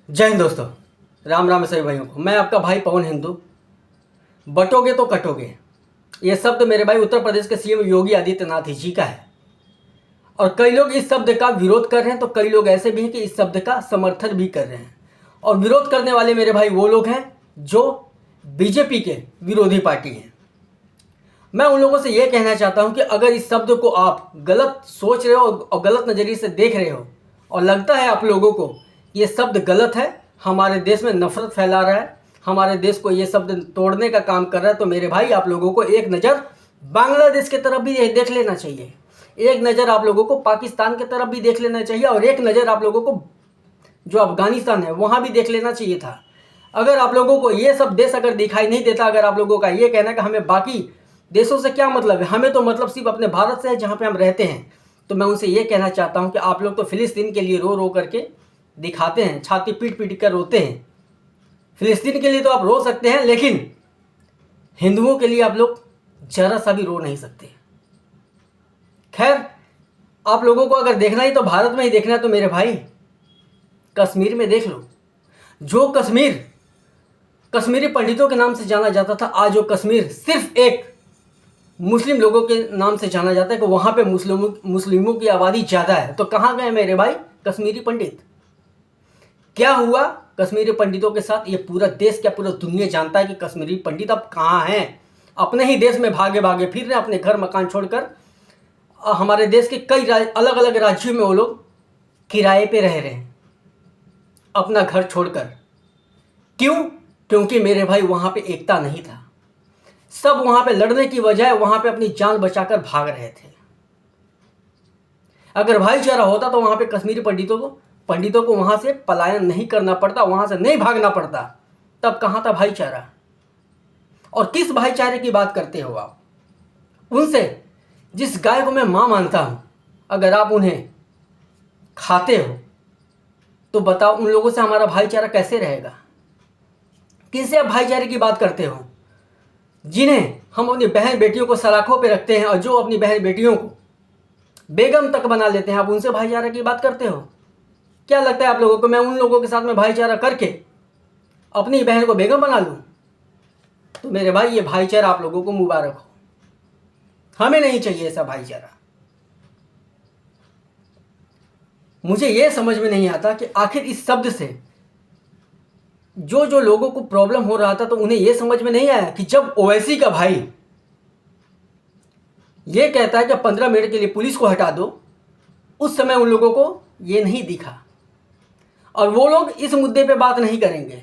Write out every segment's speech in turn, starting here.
जय हिंद दोस्तों, राम राम सभी भाइयों को। मैं आपका भाई पवन हिंदू। बटोगे तो कटोगे, ये शब्द मेरे भाई उत्तर प्रदेश के सीएम योगी आदित्यनाथ जी का है। और कई लोग इस शब्द का विरोध कर रहे हैं, तो कई लोग ऐसे भी हैं कि इस शब्द का समर्थन भी कर रहे हैं। और विरोध करने वाले मेरे भाई वो लोग हैं जो बीजेपी के विरोधी पार्टी हैं। मैं उन लोगों से ये कहना चाहता हूं कि अगर इस शब्द को आप गलत सोच रहे हो और गलत नज़रिए से देख रहे हो और लगता है आप लोगों को ये शब्द गलत है, हमारे देश में नफरत फैला रहा है, हमारे देश को ये शब्द तोड़ने का काम कर रहा है, तो मेरे भाई आप लोगों को एक नज़र बांग्लादेश की तरफ भी देख लेना चाहिए, एक नज़र आप लोगों को पाकिस्तान की तरफ भी देख लेना चाहिए, और एक नज़र आप लोगों को जो अफगानिस्तान है वहाँ भी देख लेना चाहिए था। अगर आप लोगों को ये सब देश अगर दिखाई नहीं देता, अगर आप लोगों का ये कहना है कि हमें बाकी देशों से क्या मतलब है, हमें तो मतलब सिर्फ अपने भारत से है जहाँ पे हम रहते हैं, तो मैं उनसे ये कहना चाहता हूँ कि आप लोग तो फिलिस्तीन के लिए रो रो करके दिखाते हैं, छाती पीट पीट कर रोते हैं। फिलिस्तीन के लिए तो आप रो सकते हैं, लेकिन हिंदुओं के लिए आप लोग जरा सा भी रो नहीं सकते। खैर, आप लोगों को अगर देखना ही तो भारत में ही देखना है, तो मेरे भाई कश्मीर में देख लो। जो कश्मीर कश्मीरी पंडितों के नाम से जाना जाता था, आज वो कश्मीर सिर्फ एक मुस्लिम लोगों के नाम से जाना जाता है कि वहाँ पे मुस्लिमों की आबादी ज़्यादा है। तो कहाँ गए मेरे भाई कश्मीरी पंडित? क्या हुआ कश्मीरी पंडितों के साथ? ये पूरा देश, क्या पूरा दुनिया जानता है कि कश्मीरी पंडित अब कहाँ हैं। अपने ही देश में भागे भागे फिर रहे, अपने घर मकान छोड़कर। हमारे देश के कई अलग अलग राज्यों में वो लोग किराए पे रह रहे हैं, अपना घर छोड़कर। क्यों? क्योंकि मेरे भाई वहाँ पे एकता नहीं था। सब वहाँ पे लड़ने की बजाय वहाँ पे अपनी जान बचाकर भाग रहे थे। अगर भाईचारा होता तो वहाँ पे कश्मीरी पंडितों को वहाँ से पलायन नहीं करना पड़ता, वहाँ से नहीं भागना पड़ता। तब कहाँ था भाईचारा? और किस भाईचारे की बात करते हो आप? उनसे, जिस गाय को मैं माँ मानता हूँ, अगर आप उन्हें खाते हो तो बताओ उन लोगों से हमारा भाईचारा कैसे रहेगा? किनसे आप भाईचारे की बात करते हो? जिन्हें हम अपनी बहन बेटियों को सलाखों पे रखते हैं और जो अपनी बहन बेटियों को बेगम तक बना लेते हैं, आप उनसे भाईचारा की बात करते हो? क्या लगता है आप लोगों को मैं उन लोगों के साथ में भाईचारा करके अपनी बहन को बेगम बना लूं? तो मेरे भाई ये भाईचारा आप लोगों को मुबारक हो। हमें नहीं चाहिए ऐसा भाईचारा। मुझे ये समझ में नहीं आता कि आखिर इस शब्द से जो जो लोगों को प्रॉब्लम हो रहा था, तो उन्हें यह समझ में नहीं आया कि जब ओवैसी का भाई ये कहता है कि 15 मिनट के लिए पुलिस को हटा दो, उस समय उन लोगों को ये नहीं दिखा और वो लोग इस मुद्दे पे बात नहीं करेंगे।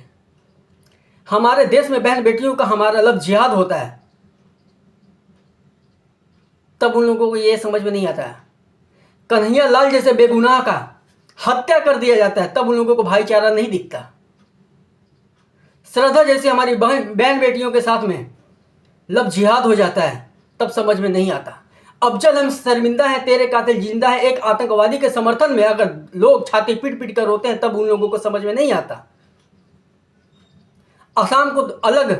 हमारे देश में बहन बेटियों का हमारा लफ्ज़ जिहाद होता है, तब उन लोगों को ये समझ में नहीं आता है। कन्हैया लाल जैसे बेगुनाह का हत्या कर दिया जाता है, तब उन लोगों को भाईचारा नहीं दिखता। श्रद्धा जैसे हमारी बहन बेटियों के साथ में लफ्ज़ जिहाद हो जाता है, तब समझ में नहीं आता। अब जब हम शर्मिंदा है, तेरे कातिल जिंदा है, एक आतंकवादी के समर्थन में अगर लोग छाती पीट पीट कर रोते हैं, तब उन लोगों को समझ में नहीं आता। असम को अलग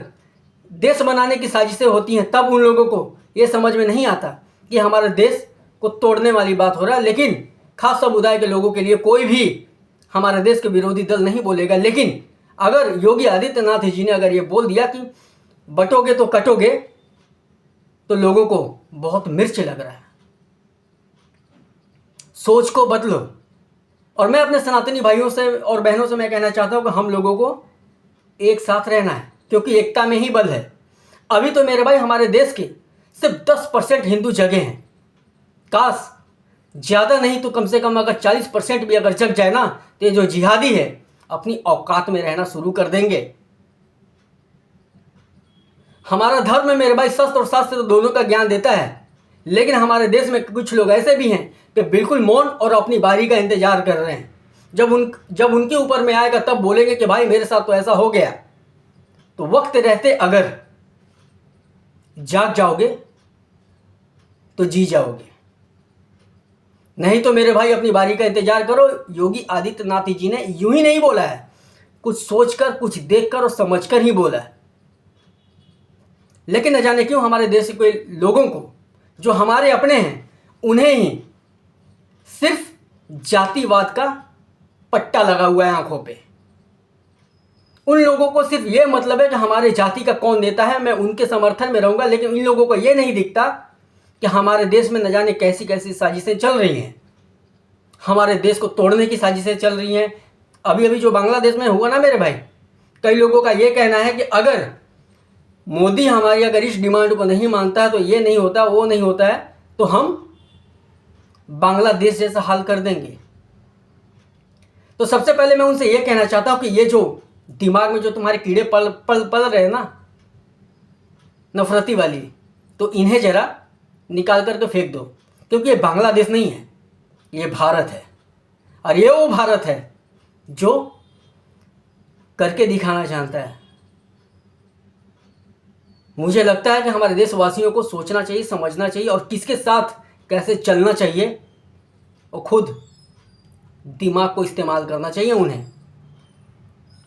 देश बनाने की साजिशें होती हैं, तब उन लोगों को यह समझ में नहीं आता कि हमारे देश को तोड़ने वाली बात हो रहा है। लेकिन खास समुदाय के लोगों के लिए कोई भी हमारे देश के विरोधी दल नहीं बोलेगा। लेकिन अगर योगी आदित्यनाथ जी ने अगर ये बोल दिया कि बटोगे तो कटोगे, तो लोगों को बहुत मिर्च लग रहा है। सोच को बदलो। और मैं अपने सनातनी भाइयों से और बहनों से मैं कहना चाहता हूं कि हम लोगों को एक साथ रहना है, क्योंकि एकता में ही बल है। अभी तो मेरे भाई हमारे देश के सिर्फ 10% हिंदू जगह हैं। काश ज़्यादा नहीं तो कम से कम अगर 40% भी अगर जग जाए ना, तो ये जो जिहादी है अपनी औकात में रहना शुरू कर देंगे। हमारा धर्म मेरे भाई शस्त्र और शास्त्र तो दोनों का ज्ञान देता है, लेकिन हमारे देश में कुछ लोग ऐसे भी हैं कि बिल्कुल मौन और अपनी बारी का इंतजार कर रहे हैं। जब उनके ऊपर में आएगा तब बोलेंगे कि भाई मेरे साथ तो ऐसा हो गया। तो वक्त रहते अगर जाग जाओगे तो जी जाओगे, नहीं तो मेरे भाई अपनी बारी का इंतजार करो। योगी आदित्यनाथ जी ने यूं ही नहीं बोला है, कुछ सोचकर, कुछ देखकर और समझकर ही बोला है। लेकिन न जाने क्यों हमारे देश के लोगों को, जो हमारे अपने हैं, उन्हें ही सिर्फ जातिवाद का पट्टा लगा हुआ है आंखों पे। उन लोगों को सिर्फ ये मतलब है कि हमारे जाति का कौन नेता है, मैं उनके समर्थन में रहूँगा। लेकिन इन लोगों को ये नहीं दिखता कि हमारे देश में न जाने कैसी कैसी साजिशें चल रही हैं, हमारे देश को तोड़ने की साजिशें चल रही हैं। अभी अभी जो बांग्लादेश में हुआ ना मेरे भाई, कई लोगों का ये कहना है कि अगर मोदी हमारी अगर इस डिमांड को नहीं मानता है तो ये नहीं होता, वो नहीं होता है, तो हम बांग्लादेश जैसा हाल कर देंगे। तो सबसे पहले मैं उनसे ये कहना चाहता हूँ कि ये जो दिमाग में जो तुम्हारे कीड़े पल रहे हैं ना, नफरती वाली, तो इन्हें जरा निकाल कर के फेंक दो। क्योंकि ये बांग्लादेश नहीं है, ये भारत है। और ये वो भारत है जो करके दिखाना चाहता है। मुझे लगता है कि हमारे देशवासियों को सोचना चाहिए, समझना चाहिए और किसके साथ कैसे चलना चाहिए, और खुद दिमाग को इस्तेमाल करना चाहिए उन्हें।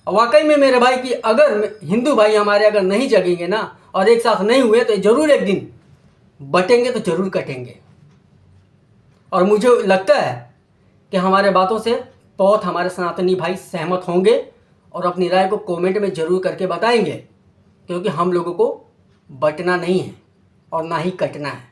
और वाकई में मेरे भाई कि अगर हिंदू भाई हमारे अगर नहीं जगेंगे ना और एक साथ नहीं हुए तो जरूर एक दिन बटेंगे, तो जरूर कटेंगे। और मुझे लगता है कि हमारे बातों से बहुत हमारे सनातनी भाई सहमत होंगे और अपनी राय को कमेंट में ज़रूर करके बताएंगे। क्योंकि हम लोगों को बटना नहीं है और ना ही कटना है।